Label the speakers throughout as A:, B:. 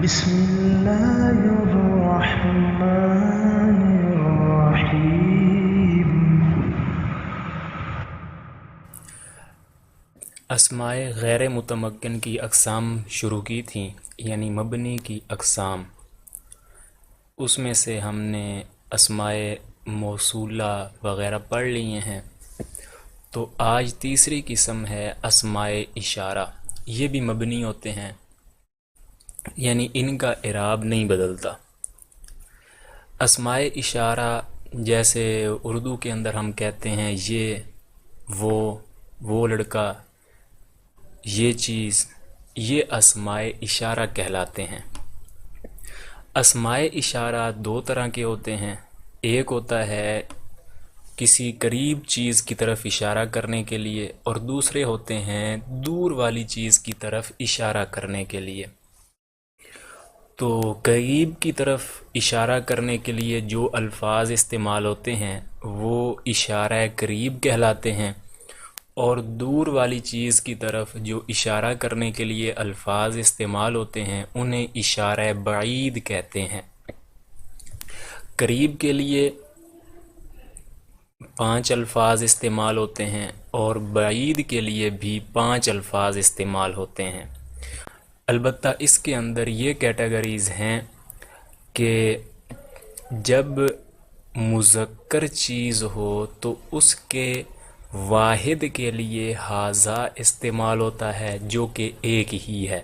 A: بسم اللہ الرحمن الرحیم۔
B: اسماء غیر متمکن کی اقسام شروع کی تھیں، یعنی مبنی کی اقسام۔ اس میں سے ہم نے اسماء موصولہ وغیرہ پڑھ لیے ہیں، تو آج تیسری قسم ہے اسماء اشارہ۔ یہ بھی مبنی ہوتے ہیں، یعنی ان کا اعراب نہیں بدلتا۔ اسماء اشارہ جیسے اردو کے اندر ہم کہتے ہیں یہ، وہ لڑکا، یہ چیز، یہ اسماء اشارہ کہلاتے ہیں۔ اسماء اشارہ دو طرح کے ہوتے ہیں، ایک ہوتا ہے کسی قریب چیز کی طرف اشارہ کرنے کے لیے، اور دوسرے ہوتے ہیں دور والی چیز کی طرف اشارہ کرنے کے لیے۔ تو قریب کی طرف اشارہ کرنے کے لیے جو الفاظ استعمال ہوتے ہیں وہ اشارہ قریب کہلاتے ہیں، اور دور والی چیز کی طرف جو اشارہ کرنے کے لیے الفاظ استعمال ہوتے ہیں انہیں اشارہ بعید کہتے ہیں۔ قریب کے لیے 5 الفاظ استعمال ہوتے ہیں اور بعید کے لیے بھی 5 الفاظ استعمال ہوتے ہیں۔ البتہ اس کے اندر یہ کیٹیگریز ہیں کہ جب مذکر چیز ہو تو اس کے واحد کے لیے ھذا استعمال ہوتا ہے جو کہ ایک ہی ہے،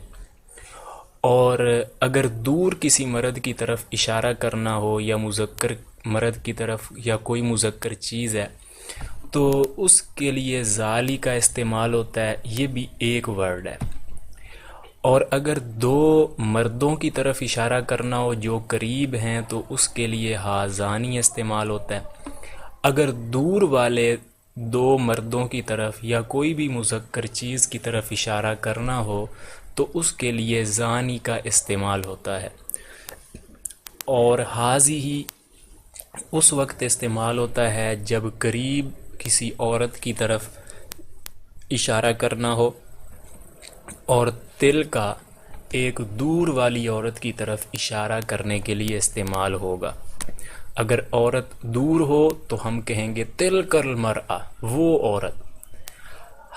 B: اور اگر دور کسی مرد کی طرف اشارہ کرنا ہو یا مذکر مرد کی طرف یا کوئی مذکر چیز ہے تو اس کے لیے ذالی کا استعمال ہوتا ہے، یہ بھی ایک ورڈ ہے۔ اور اگر 2 مردوں کی طرف اشارہ کرنا ہو جو قریب ہیں تو اس کے لیے ھذانی استعمال ہوتا ہے۔ اگر دور والے 2 مردوں کی طرف یا کوئی بھی مذکر چیز کی طرف اشارہ کرنا ہو تو اس کے لیے ذانی کا استعمال ہوتا ہے، اور ھذہ اس وقت استعمال ہوتا ہے جب قریب کسی عورت کی طرف اشارہ کرنا ہو اور تل کا ایک دور والی عورت کی طرف اشارہ کرنے کے لیے استعمال ہوگا۔ اگر عورت دور ہو تو ہم کہیں گے تلک المرأہ، وہ عورت۔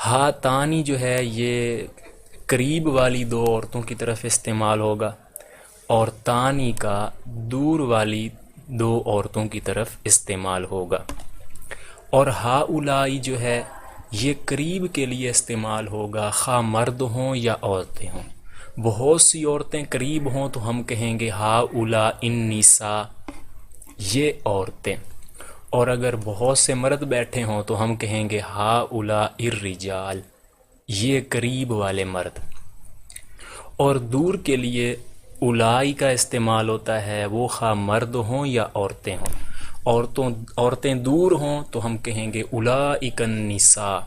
B: ہاتانی جو ہے یہ قریب والی 2 عورتوں کی طرف استعمال ہوگا، اور تانی کا دور والی 2 عورتوں کی طرف استعمال ہوگا۔ اور ہاؤلائی جو ہے یہ قریب کے لیے استعمال ہوگا، خواہ مرد ہوں یا عورتیں ہوں۔ بہت سی عورتیں قریب ہوں تو ہم کہیں گے ہاؤلاء النساء، یہ عورتیں، اور اگر بہت سے مرد بیٹھے ہوں تو ہم کہیں گے ہاؤلاء الرجال، یہ قریب والے مرد۔ اور دور کے لیے اولائی کا استعمال ہوتا ہے، وہ خواہ مرد ہوں یا عورتیں ہوں۔ عورتیں دور ہوں تو ہم کہیں گے اولئک النساء،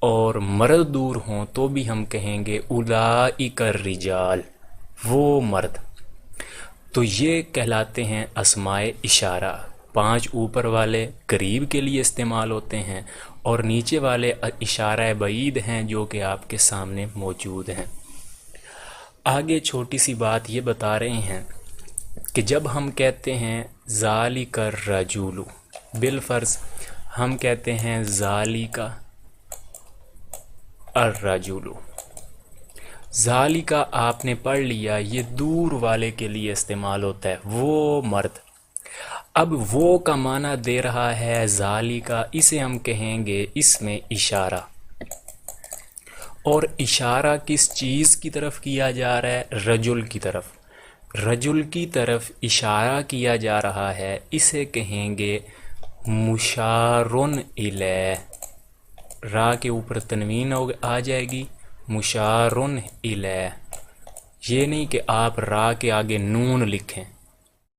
B: اور مرد دور ہوں تو بھی ہم کہیں گے اولئک الرجال، وہ مرد۔ تو یہ کہلاتے ہیں اسماء اشارہ۔ 5 اوپر والے قریب کے لیے استعمال ہوتے ہیں، اور نیچے والے اشارہ بعید ہیں جو کہ آپ کے سامنے موجود ہیں۔ آگے چھوٹی سی بات یہ بتا رہے ہیں کہ جب ہم کہتے ہیں ذالک الرجل، بالفرض ہم کہتے ہیں ذالک الرجل، ذالک آپ نے پڑھ لیا، یہ دور والے کے لیے استعمال ہوتا ہے، وہ مرد۔ اب وہ کا معنی دے رہا ہے ذالک، اسے ہم کہیں گے اس میں اشارہ۔ اور اشارہ کس چیز کی طرف کیا جا رہا ہے؟ رجل کی طرف۔ رجل کی طرف اشارہ کیا جا رہا ہے، اسے کہیں گے مشارن الیہ، را کے اوپر تنوین آ جائے گی، مشارن الیہ۔ یہ نہیں کہ آپ را کے آگے نون لکھیں،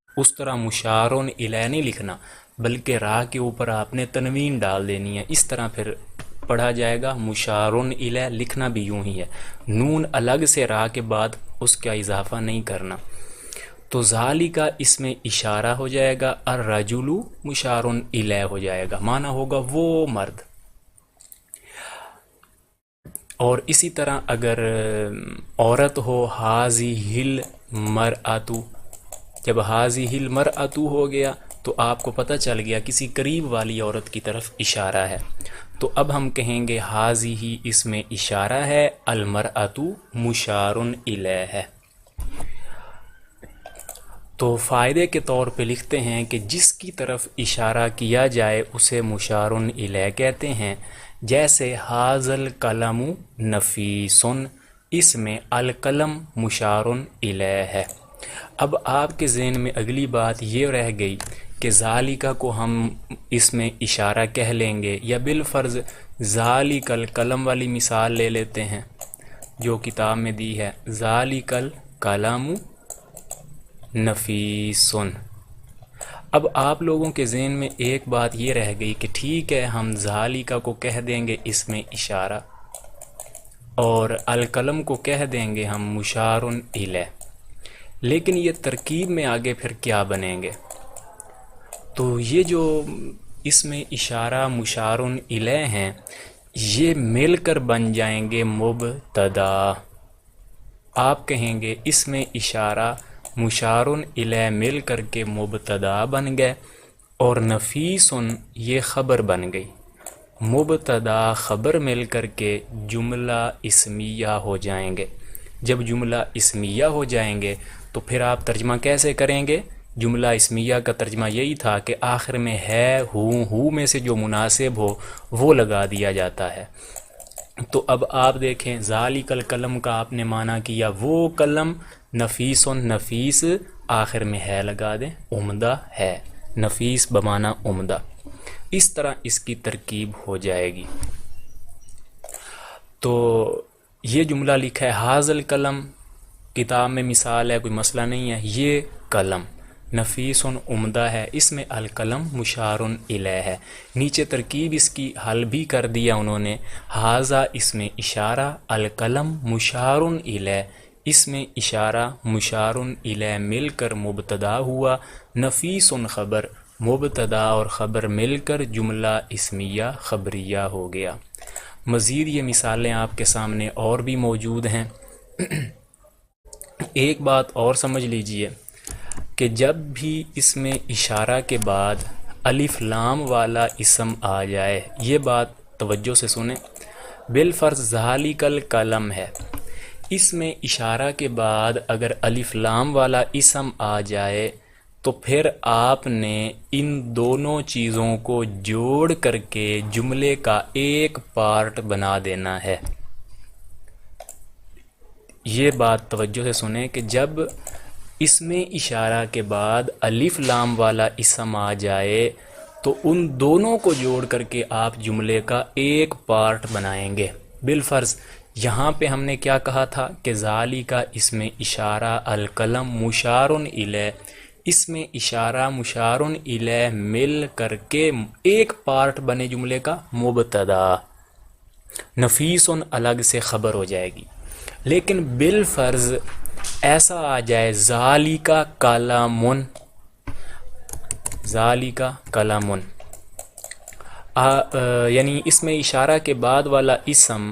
B: اس طرح مشارن الیہ نہیں لکھنا، بلکہ را کے اوپر آپ نے تنوین ڈال دینی ہے، اس طرح پھر پڑھا جائے گا مشارن الیہ، لکھنا بھی یوں ہی ہے، نون الگ سے را کے بعد اس کا اضافہ نہیں کرنا۔ تو ذالک اس میں اشارہ ہو جائے گا، الرجل مشارن الیہ ہو جائے گا، معنی ہوگا وہ مرد۔ اور اسی طرح اگر عورت ہو، ھذہ مرأتو، جب حاضی المرأتو ہو گیا تو آپ کو پتہ چل گیا کسی قریب والی عورت کی طرف اشارہ ہے. تو اب ہم کہیں گے حاضی ہی اس میں اشارہ ہے، المرأتو مشار الیہ ہے. تو فائدے کے طور پہ لکھتے ہیں کہ جس کی طرف اشارہ کیا جائے اسے مشار الیہ کہتے ہیں. جیسے حاذ القلم نفیس، اس میں القلم مشار الیہ ہے. اب آپ کے ذہن میں اگلی بات یہ رہ گئی کہ ذالکہ کو ہم اس میں اشارہ کہہ لیں گے یا بالفرض ذالک القلم والی مثال لے لیتے ہیں جو کتاب میں دی ہے، ذالک القلم نفیسن. اب آپ لوگوں کے ذہن میں ایک بات یہ رہ گئی کہ ٹھیک ہے ہم ذالکہ کو کہہ دیں گے اس میں اشارہ اور القلم کو کہہ دیں گے ہم مشار الیہ، لیکن یہ ترکیب میں آگے پھر کیا بنیں گے؟ تو یہ جو اس میں اشارہ مشار الیہ ہیں یہ مل کر بن جائیں گے مبتدا. آپ کہیں گے اس میں اشارہ مشار الیہ مل کر کے مبتدا بن گئے اور نفیسن یہ خبر بن گئی. مبتدا خبر مل کر کے جملہ اسمیہ ہو جائیں گے. جب جملہ اسمیہ ہو جائیں گے تو پھر آپ ترجمہ کیسے کریں گے؟ جملہ اسمیہ کا ترجمہ یہی تھا کہ آخر میں ہے ہو میں سے جو مناسب ہو وہ لگا دیا جاتا ہے. تو اب آپ دیکھیں ذالک القلم کا آپ نے معنی کیا وہ قلم، نفیس نفیس آخر میں ہے لگا دیں، عمدہ ہے، نفیس بمعنی عمدہ. اس طرح اس کی ترکیب ہو جائے گی. تو یہ جملہ لکھا ہے حاذ القلم، کتاب میں مثال ہے کوئی مسئلہ نہیں ہے، یہ قلم نفیس عمدہ ہے، اس میں القلم مشار الیہ ہے. نیچے ترکیب اس کی حل بھی کر دیا انہوں نے، حاذا اس میں اشارہ، القلم مشار الیہ، اس میں اشارہ مشار الیہ مل کر مبتدا ہوا، نفیس خبر، مبتدا اور خبر مل کر جملہ اسمیہ خبریہ ہو گیا. مزید یہ مثالیں آپ کے سامنے اور بھی موجود ہیں. ایک بات اور سمجھ لیجئے کہ جب بھی اس میں اشارہ کے بعد الف لام والا اسم آ جائے، یہ بات توجہ سے سنیں، بالفرض ذالک القلم ہے، اس میں اشارہ کے بعد اگر الف لام والا اسم آ جائے تو پھر آپ نے ان دونوں چیزوں کو جوڑ کر کے جملے کا ایک پارٹ بنا دینا ہے. یہ بات توجہ سے سنیں کہ جب اس میں اشارہ کے بعد الف لام والا اسم آ جائے تو ان دونوں کو جوڑ کر کے آپ جملے کا ایک پارٹ بنائیں گے. بالفرض یہاں پہ ہم نے کیا کہا تھا کہ ذالکہ اس میں اشارہ، القلم مشار الیہ، اس میں اشارہ مشار الیہ مل کر کے ایک پارٹ بنے جملے کا مبتدا، نفیس الگ سے خبر ہو جائے گی. لیکن بالفرض ایسا آ جائے ذالکہ کلامن، ذالکہ کلامن، یعنی اس میں اشارہ کے بعد والا اسم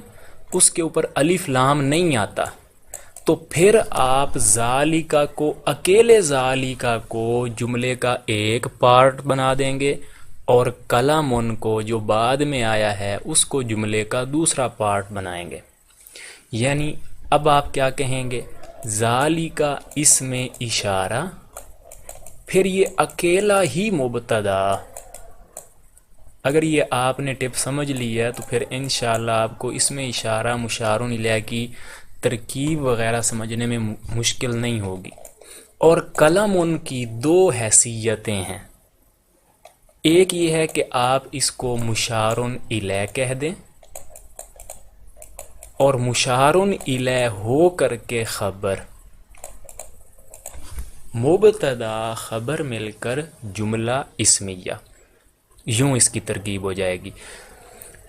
B: اس کے اوپر الف لام نہیں آتا، تو پھر آپ ذالکہ کو، اکیلے ذالکہ کو جملے کا ایک پارٹ بنا دیں گے اور کلامن کو جو بعد میں آیا ہے اس کو جملے کا دوسرا پارٹ بنائیں گے. یعنی اب آپ کیا کہیں گے؟ ذالکہ اس میں اشارہ، پھر یہ اکیلا ہی مبتدا. اگر یہ آپ نے ٹپ سمجھ لی ہے تو پھر انشاءاللہ آپ کو اس میں اشارہ مشار الیہ کی ترکیب وغیرہ سمجھنے میں مشکل نہیں ہوگی. اور قلم ان کی دو حیثیتیں ہیں، ایک یہ ہے کہ آپ اس کو مشار الیہ کہہ دیں اور مشار الیہ ہو کر کے خبر، مبتدا خبر مل کر جملہ اسمیہ، یوں اس کی ترکیب ہو جائے گی.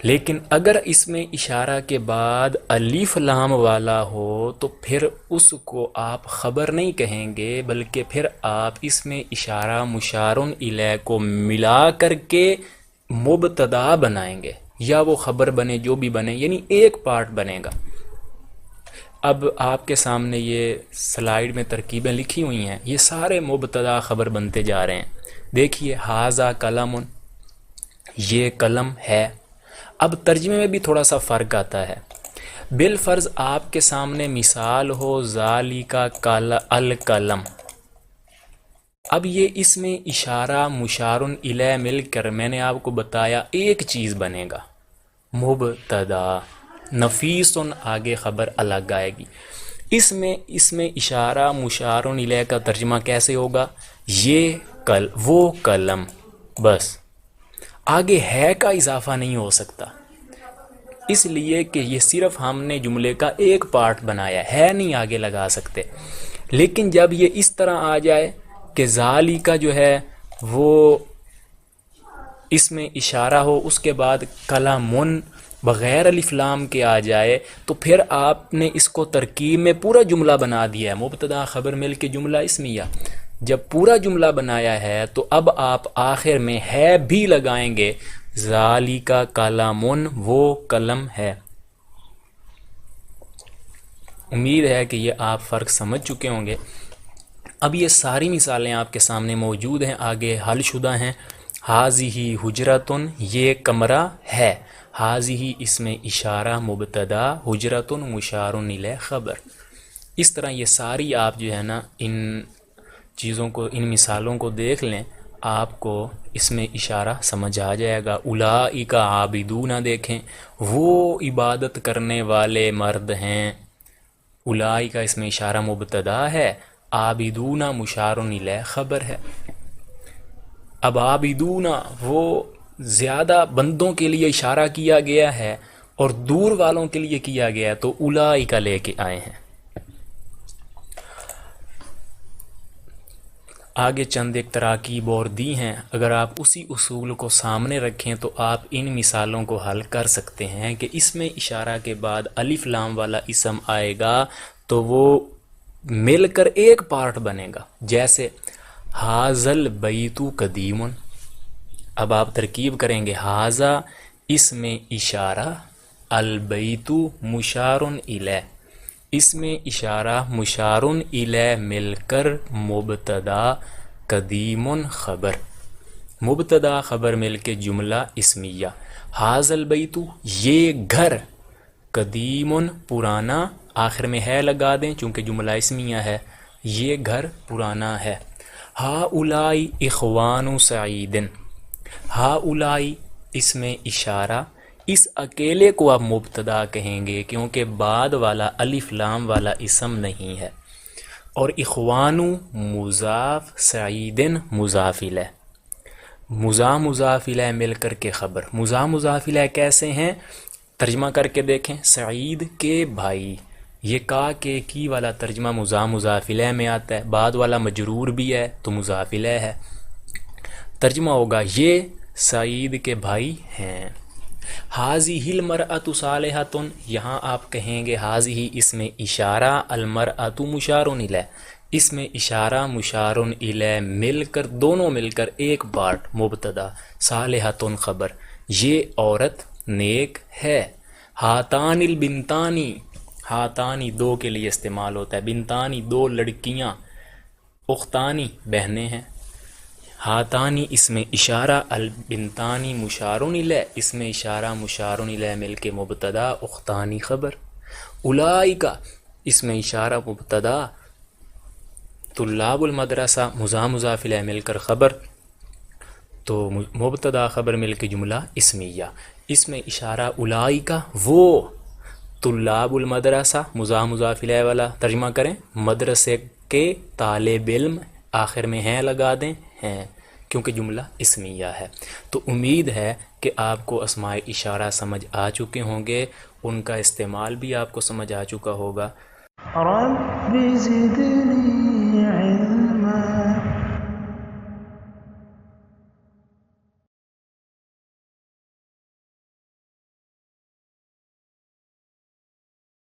B: لیکن اگر اس میں اشارہ کے بعد الف لام والا ہو تو پھر اس کو آپ خبر نہیں کہیں گے، بلکہ پھر آپ اس میں اشارہ مشار الیہ کو ملا کر کے مبتدا بنائیں گے، یا وہ خبر بنے جو بھی بنے، یعنی ایک پارٹ بنے گا. اب آپ کے سامنے یہ سلائیڈ میں ترکیبیں لکھی ہوئی ہیں، یہ سارے مبتدا خبر بنتے جا رہے ہیں۔ دیکھیے ھذا قلم، یہ قلم ہے۔ اب ترجمے میں بھی تھوڑا سا فرق آتا ہے۔ بالفرض آپ کے سامنے مثال ہو ذالک القلم، اب یہ اس میں اشارہ مشار الیہ مل کر میں نے آپ کو بتایا ایک چیز بنے گا، مبتدا، نفیس آگے خبر الگ آئے گی۔ اس میں اشارہ مشار الیہ کا ترجمہ کیسے ہوگا؟ یہ وہ قلم، بس آگے ہے کا اضافہ نہیں ہو سکتا، اس لیے کہ یہ صرف ہم نے جملے کا ایک پارٹ بنایا ہے، نہیں آگے لگا سکتے۔ لیکن جب یہ اس طرح آ جائے کہ ذالی کا جو ہے وہ اس میں اشارہ ہو، اس کے بعد قلمن بغیر الف لام کے آ جائے، تو پھر آپ نے اس کو ترکیب میں پورا جملہ بنا دیا ہے، مبتدا خبر مل کے جملہ اسمیہ۔ جب پورا جملہ بنایا ہے تو اب آپ آخر میں ہے بھی لگائیں گے، ذالک قلمن، وہ قلم ہے۔ امید ہے کہ یہ آپ فرق سمجھ چکے ہوں گے۔ اب یہ ساری مثالیں آپ کے سامنے موجود ہیں، آگے حل شدہ ہیں۔ ھذہ حجرۃ، یہ کمرہ ہے۔ ھذہ اس میں اشارہ مبتدا، حجرۃ مشار الیہ خبر۔ اس طرح یہ ساری آپ جو ہے نا ان چیزوں کو، ان مثالوں کو دیکھ لیں، آپ کو اس میں اشارہ سمجھ آ جائے گا۔ اولئک عابدون، دیکھیں وہ عبادت کرنے والے مرد ہیں۔ اولئک اس میں اشارہ مبتدا ہے، عابدون مشار الیہ خبر ہے۔ اب عابدون وہ زیادہ بندوں کے لیے اشارہ کیا گیا ہے اور دور والوں کے لیے کیا گیا ہے، تو اولئک لے کے آئے ہیں۔ آگے چند ایک تراکیب اور دی ہیں، اگر آپ اسی اصول کو سامنے رکھیں تو آپ ان مثالوں کو حل کر سکتے ہیں کہ اس میں اشارہ کے بعد الف لام والا اسم آئے گا تو وہ مل کر ایک پارٹ بنے گا، جیسے ھذا البیت قدیم۔ اب آپ ترکیب کریں گے، ھذا اس میں اشارہ، البیت مشار الیہ، اس میں اشارہ مشار الیہ مل کر مبتدا قدیم خبر، مبتدا خبر مل کے جملہ اسمیہ۔ ھذا البیت یہ گھر، قدیم پرانا، آخر میں ہے لگا دیں چونکہ جملہ اسمیہ ہے، یہ گھر پرانا ہے۔ ھؤلاء اخوان سعید، ھؤلاء اس میں اشارہ، اس اکیلے کو آپ مبتدا کہیں گے کیونکہ بعد والا الف لام والا اسم نہیں ہے، اور اخوانو مضاف، سعید مضاف الیہ، مضاف الیہ مل کر کے خبر۔ مضاف الیہ کیسے ہیں؟ ترجمہ کر کے دیکھیں، سعید کے بھائی، یہ کا کے کی والا ترجمہ مضاف الیہ میں آتا ہے، بعد والا مجرور بھی ہے تو مضاف الیہ ہے، ترجمہ ہوگا یہ سعید کے بھائی ہیں۔ ھذہ المرأۃ صالحۃ، یہاں آپ کہیں گے ھذہ اس میں اشارہ، المرأۃ مشار الیہ، اس میں اشارہ مشار الیہ مل کر، دونوں مل کر ایک پارٹ مبتدا، صالحۃ خبر، یہ عورت نیک ہے۔ ھاتان البنتانی، ھاتانی دو کے لیے استعمال ہوتا ہے، بنتانی دو لڑکیاں، اختانی بہنیں ہیں۔ ھاتانی اس میں اشارہ، البنتانی مشار الیہ، اس میں اشارہ مشار الیہ مل کے مبتدا، اختانی خبر۔ اولئک اس میں اشارہ مبتدا، طلاب المدرسہ مضاف الیہ مل کر خبر، تو مبتدا خبر مل کے جملہ اسمیہ۔ اس میں اشارہ اولئک وہ طلاب المدرسہ، مضاف الیہ والا ترجمہ کریں، مدرسے کے طالب علم، آخر میں ہیں لگا دیں، ہیں کیونکہ جملہ اسمیہ ہے۔ تو امید ہے کہ آپ کو اسماء اشارہ سمجھ آ چکے ہوں گے، ان کا استعمال بھی آپ کو سمجھ آ چکا ہوگا۔
A: رب زدنی